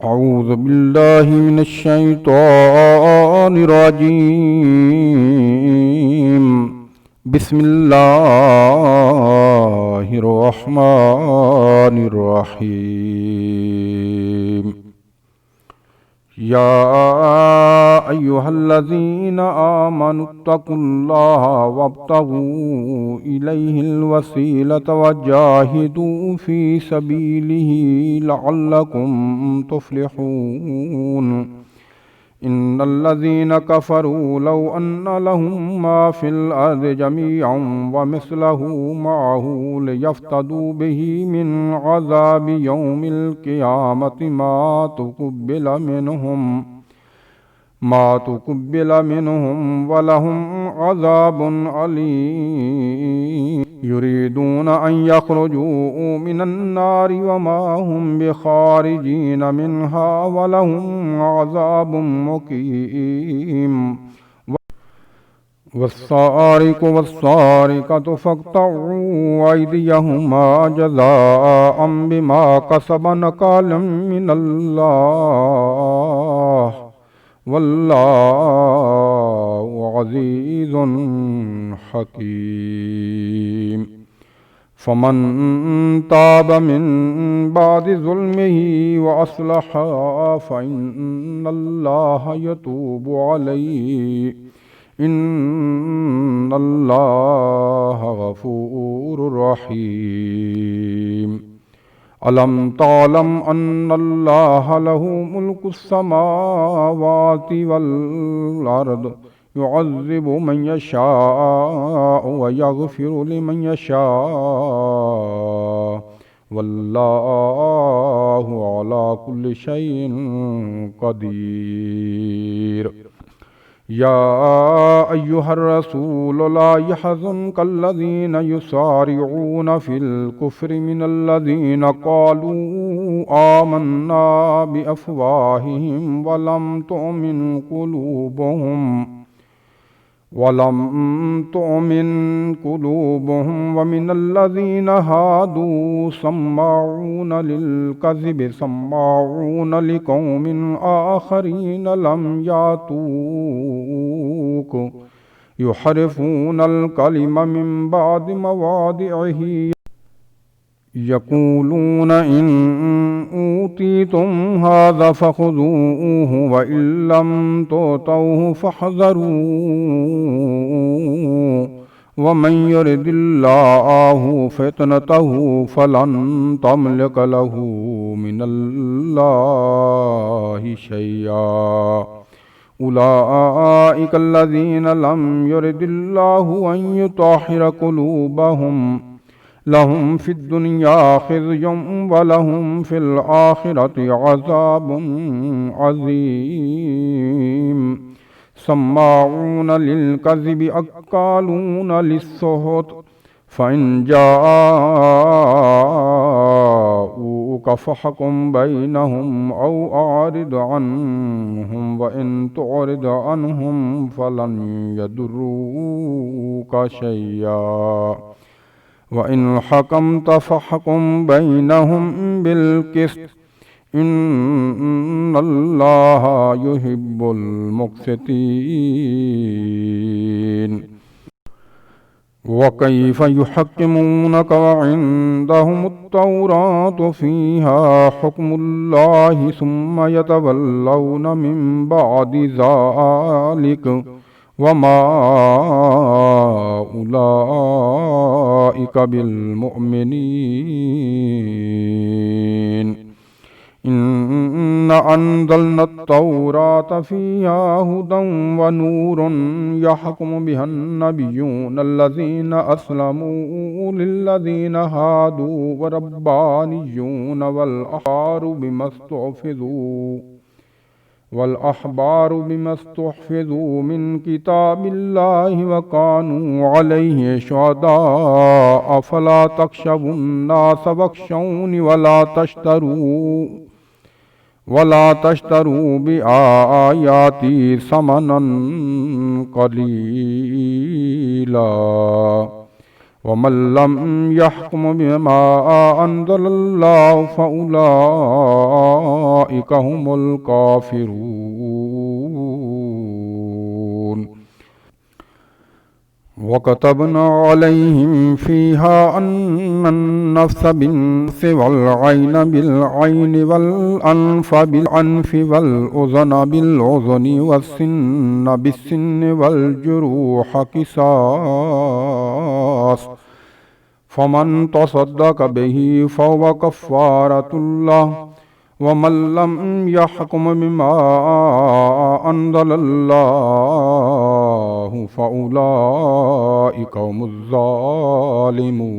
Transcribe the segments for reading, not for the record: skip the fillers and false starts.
أعوذ بالله من الشيطان الرجيم. بسم الله الرحمن الرحيم. يا أيها الذين آمنوا اتقوا الله وابتغوا إليه الوسيلة وجاهدوا في سبيله لعلكم تفلحون. إن الذين كفروا لو أن لهم ما في الأرض جميعا ومثله معه ليفتدوا به من عذاب يوم القيامة ما تقبل منهم ولهم عذاب أليم. يريدون أن يخرجوا من النار وما هم بخارجين منها ولهم عذاب مقيم. والسارق والسارقة فاقطعوا أيديهما جزاء بما كسبا نكالا من الله والله عزيز حكيم. فمن تاب من بعد ظلمه وأصلح فإن الله يتوب عليه إن الله غفور رحيم. ألم تعلم أن الله له ملك السماوات والأرض يعذب من يشاء ويغفر لمن يشاء والله على كل شيء قدير. يا أيها الرسول لا يحزنك الذين يسارعون في الكفر من الذين قالوا آمنا بأفواههم ولم تؤمن قلوبهم ومن الذين هادوا سماعون للكذب سماعون لقوم آخرين لم يأتوك يحرفون الكلم من بعد مواضعه يقولون إن أوتيتم هذا فخذوه وإن لم تؤتوه فاحذروا ومن يرد الله فتنته فلن تملك له من الله شيئا. أولئك الذين لم يرد الله أن يطهر قلوبهم لهم في الدنيا خزي ولهم في الآخرة عذاب عظيم. سماعون للكذب أكالون للسحت فإن جاءوك فاحكم بينهم أو أعرض عنهم وإن تعرض عنهم فلن يضروك شيئا وإن حكمت فاحكم بينهم بالقسط إن الله يحب المقسطين. وكيف يحكمونك وعندهم التوراة فيها حكم الله ثم يتولون من بعد ذلك وما أولئك بالمؤمنين. إنا أنزلنا التوراة فيها هدى ونور يحكم بها النبيون الذين أسلموا للذين هادوا وربانيون والأحبار بما استحفظوا من كتاب الله وكانوا عليه شهداء فلا تخشوا الناس واخشوني ولا تشتروا بآياتي ثمنا قليلا ومن لم يحكم بما أنزل الله فأولئك هم الكافرون. وكتبنا عليهم فيها أن النفس بالنفس والعين بالعين والأنف بالأنف والأذن بالأذن والسن بالسن والجروح قصاص، فمن تصدق به فهو كفارة له، ومن لم يحكم بما أنزل الله فأولئك هم الظالمون.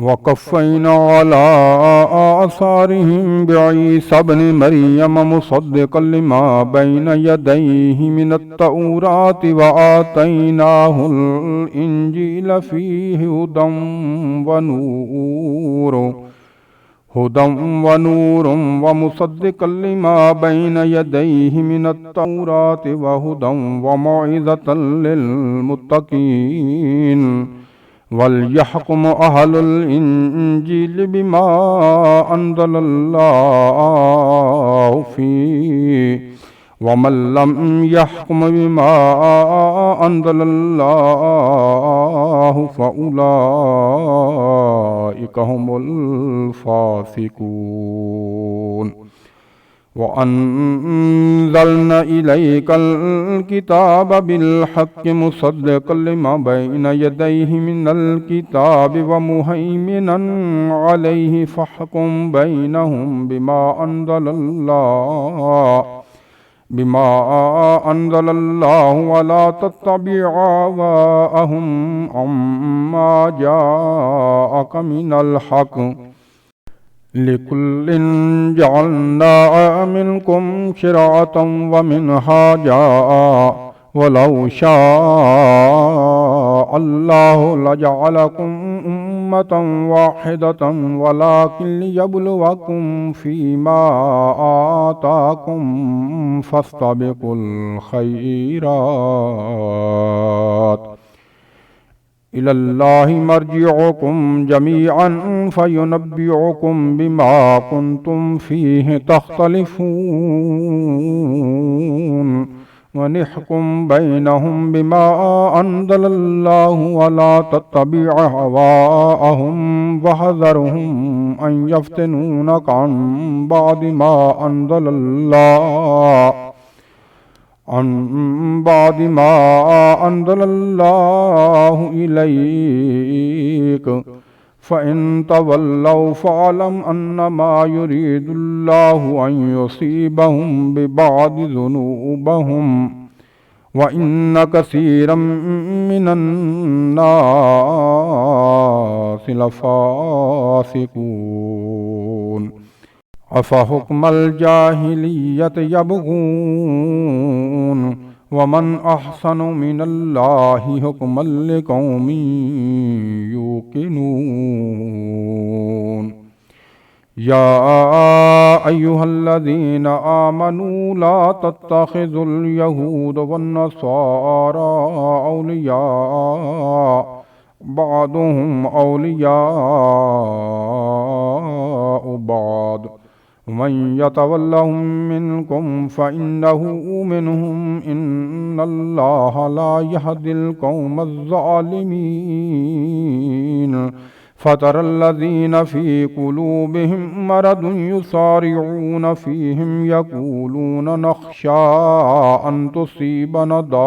وقفينا على آثارهم بعيسى ابن مريم مصدقا لما بين يديه من التوراة وآتيناه الإنجيل فيه هدى ونور ومصدقا لما بين يديه من التوراة وهدى وموعظة للمتقين. وليحكم أهل الإنجيل بما أنزل الله فيه، ومن لم يحكم بما أنزل الله فأولئك هم الفاسقون. وأنزلنا إليك الكتاب بالحق مصدقا لما بين يديه من الكتاب ومهيمنا عليه، فاحكم بينهم بما أنزل الله ولا تتبع أهواءهم عما جاءك من الحق، لكل جعلنا منكم شرعة ومنهاجا، ولو شاء الله لجعلكم أمة واحدة ولكن ليبلوكم فيما آتاكم فاستبقوا الخيرات، إلى الله مرجعكم جميعا فينبئكم بما كنتم فيه تختلفون. ونحكم بينهم بما أنزل الله ولا تتبع هواءهم واحذرهم أن يفتنونك عن بعض ما أنزل الله إليك، فإن تولوا فاعلم أنما يريد الله أن يصيبهم ببعض ذنوبهم، وإن كثيرا من الناس لفاسقون. أفحكم الجاهلية يبغون، ومن أحسن من الله حكما لقوم يوقنون. يا أيها الذين آمنوا لا تتخذوا اليهود والنصارى أولياء، بعضهم أولياء بعض، ومن يتولهم منكم فإنه منهم، إن الله لا يهدي القوم الظالمين. فترى الذين في قلوبهم مرض يسارعون فيهم يقولون نخشى أن تصيبنا دائرة،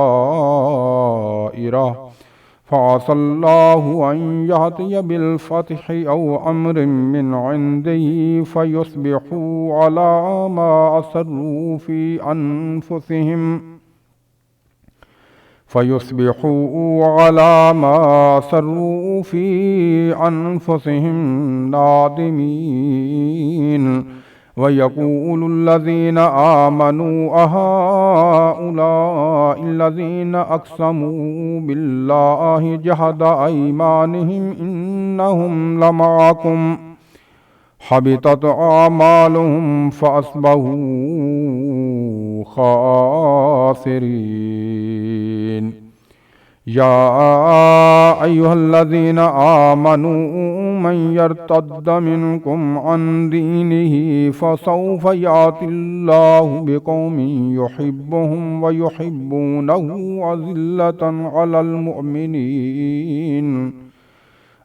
فعسى الله أن يأتي بالفتح أو أمر من عنده فيصبحوا على ما أسروا في أنفسهم نادمين. ويقول الذين آمنوا أهؤلاء الذين أقسموا بالله جهد أيمانهم إنهم لمعكم، حبطت أعمالهم فأصبحوا خاسرين. يا أيها الذين آمنوا من يرتد منكم عن دينه فسوف يأتي الله بقوم يحبهم ويحبونه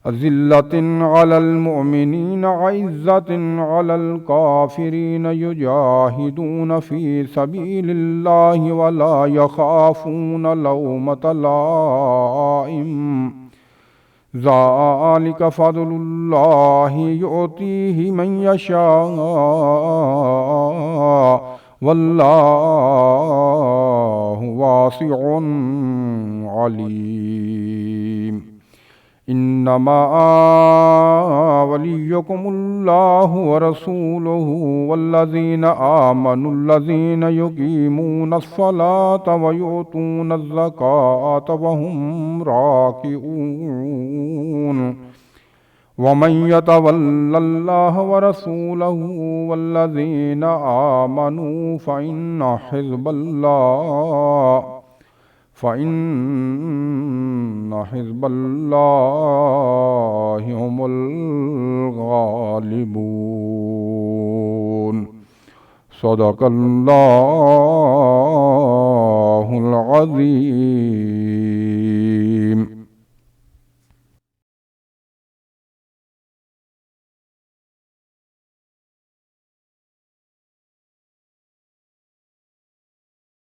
أذلة على المؤمنين عزة على الكافرين يجاهدون في سبيل الله ولا يخافون لومة لائم ذلك فضل الله يؤتيه من يشاء والله واسع عليم إنما وليكم الله ورسوله والذين آمنوا الذين يقيمون الصلاة ويؤتون الزكاة وهم راكعون ومن يتول الله ورسوله والذين آمنوا فإن حزب الله هم الغالبون صدق الله العظيم.